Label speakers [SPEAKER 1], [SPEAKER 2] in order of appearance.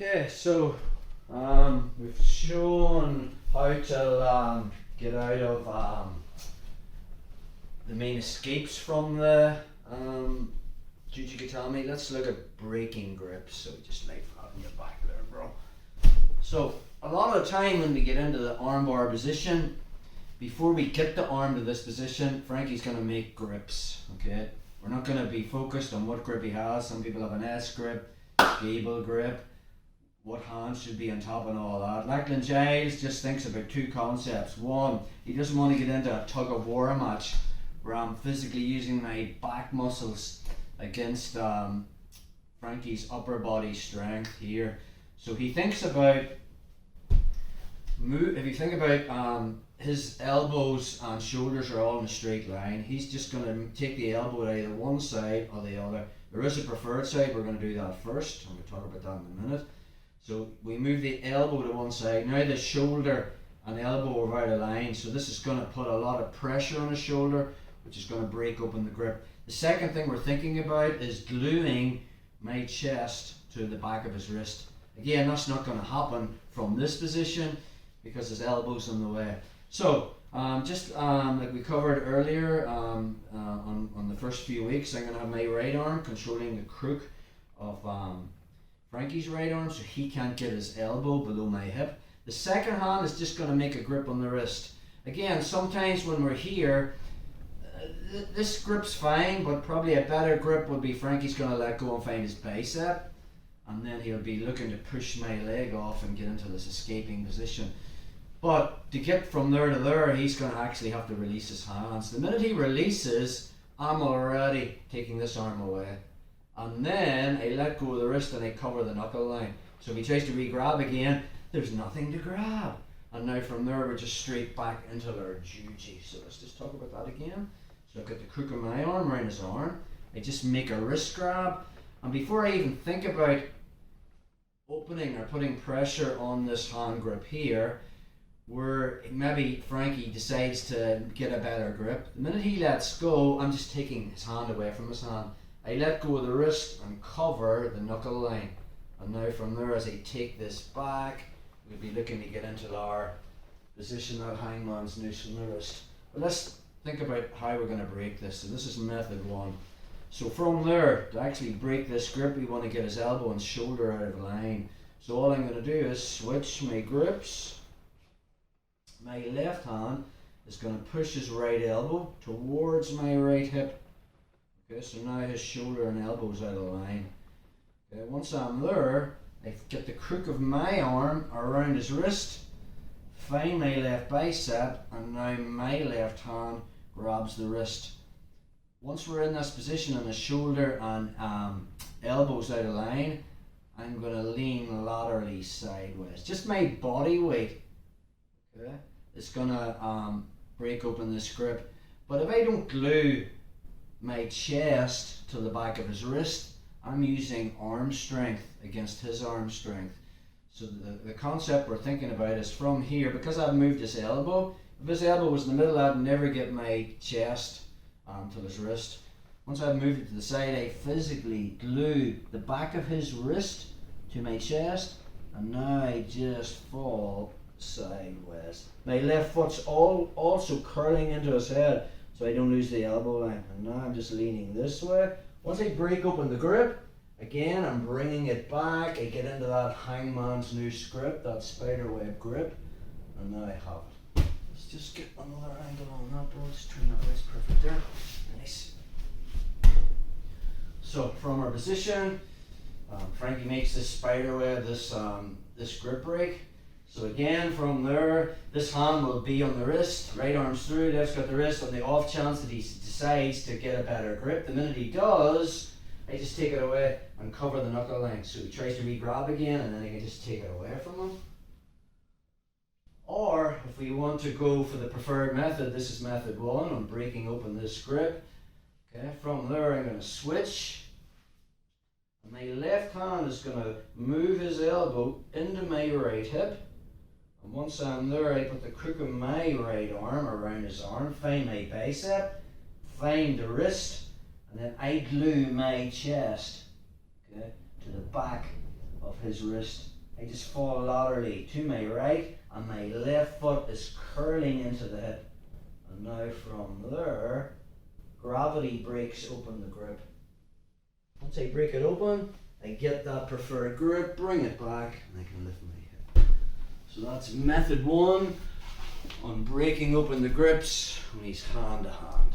[SPEAKER 1] Okay, so we've shown how to get out of the main escapes from the Jujikatami. Let's look at breaking grips. So just lay flat on your back there, bro. So a lot of the time when we get into the armbar position, before we get the arm to this position, Frankie's going to make grips. Okay, we're not going to be focused on what grip he has. Some people have an S grip, gable grip, what hands should be on top and all that. Lachlan Giles just thinks about two concepts. One, he doesn't want to get into a tug of war match where I'm physically using my back muscles against Frankie's upper body strength here. So he thinks about if you think about his elbows and shoulders are all in a straight line, he's just going to take the elbow to either one side or the other. There is a preferred side, we're going to do that first, and we'll talk about that in a minute. So we move the elbow to one side. Now the shoulder and elbow are out of line, so this is going to put a lot of pressure on his shoulder, which is going to break open the grip. The second thing we're thinking about is gluing my chest to the back of his wrist. Again, that's not going to happen from this position because his elbow's in the way. So just like we covered earlier on the first few weeks, I'm going to have my right arm controlling the crook of Frankie's right arm, so he can't get his elbow below my hip. The second hand is just going to make a grip on the wrist. Again, sometimes when we're here, this grip's fine, but probably a better grip would be Frankie's going to let go and find his bicep, and then he'll be looking to push my leg off and get into this escaping position. But to get from there to there, he's going to actually have to release his hands. The minute he releases, I'm already taking this arm away. And then I let go of the wrist and I cover the knuckle line. So if he tries to re-grab again, there's nothing to grab. And now from there we're just straight back into our juji. So let's just talk about that again. So I've got the crook of my arm around his arm. I just make a wrist grab. And before I even think about opening or putting pressure on this hand grip here, where maybe Frankie decides to get a better grip, the minute he lets go, I'm just taking his hand away from his hand. I let go of the wrist and cover the knuckle line. And now from there, as I take this back, we'll be looking to get into our position, that hangman's noose on the wrist. But let's think about how we're going to break this. So this is method one. So from there, to actually break this grip, we want to get his elbow and shoulder out of line. So all I'm going to do is switch my grips. My left hand is going to push his right elbow towards my right hip. Okay, so now his shoulder and elbow's out of line. Okay, once I'm there, I get the crook of my arm around his wrist, find my left bicep, and now my left hand grabs the wrist. Once we're in this position and the shoulder and elbow's out of line, I'm going to lean laterally sideways. Just my body weight, okay, is going to break open this grip. But if I don't glue my chest to the back of his wrist, I'm using arm strength against his arm strength. So the concept we're thinking about is from here, because I've moved his elbow, if his elbow was in the middle, I'd never get my chest to his wrist. Once I've moved it to the side, I physically glue the back of his wrist to my chest, and now I just fall sideways. My left foot's also curling into his head, so I don't lose the elbow line. And now I'm just leaning this way. Once I break open the grip, again I'm bringing it back. I get into that hangman's noose grip, that spiderweb grip, and now I have it. Let's just get another angle on that, bro. Let's turn that wrist perfect there. Nice. So from our position, Frankie makes this spiderweb, this grip break. So again, from there, this hand will be on the wrist, right arm's through, left's got the wrist, on the off chance that he decides to get a better grip. The minute he does, I just take it away and cover the knuckle line. So he tries to re-grab again, and then I can just take it away from him. Or, if we want to go for the preferred method, this is method one, I'm breaking open this grip. Okay, from there I'm going to switch. And my left hand is going to move his elbow into my right hip. And once I'm there, I put the crook of my right arm around his arm, find my bicep, find the wrist, and then I glue my chest, okay, to the back of his wrist. I just fall laterally to my right, and my left foot is curling into the hip. And now from there, gravity breaks open the grip. Once I break it open, I get that preferred grip, bring it back, and I can lift my hip. So that's method one on breaking open the grips when he's hand to hand.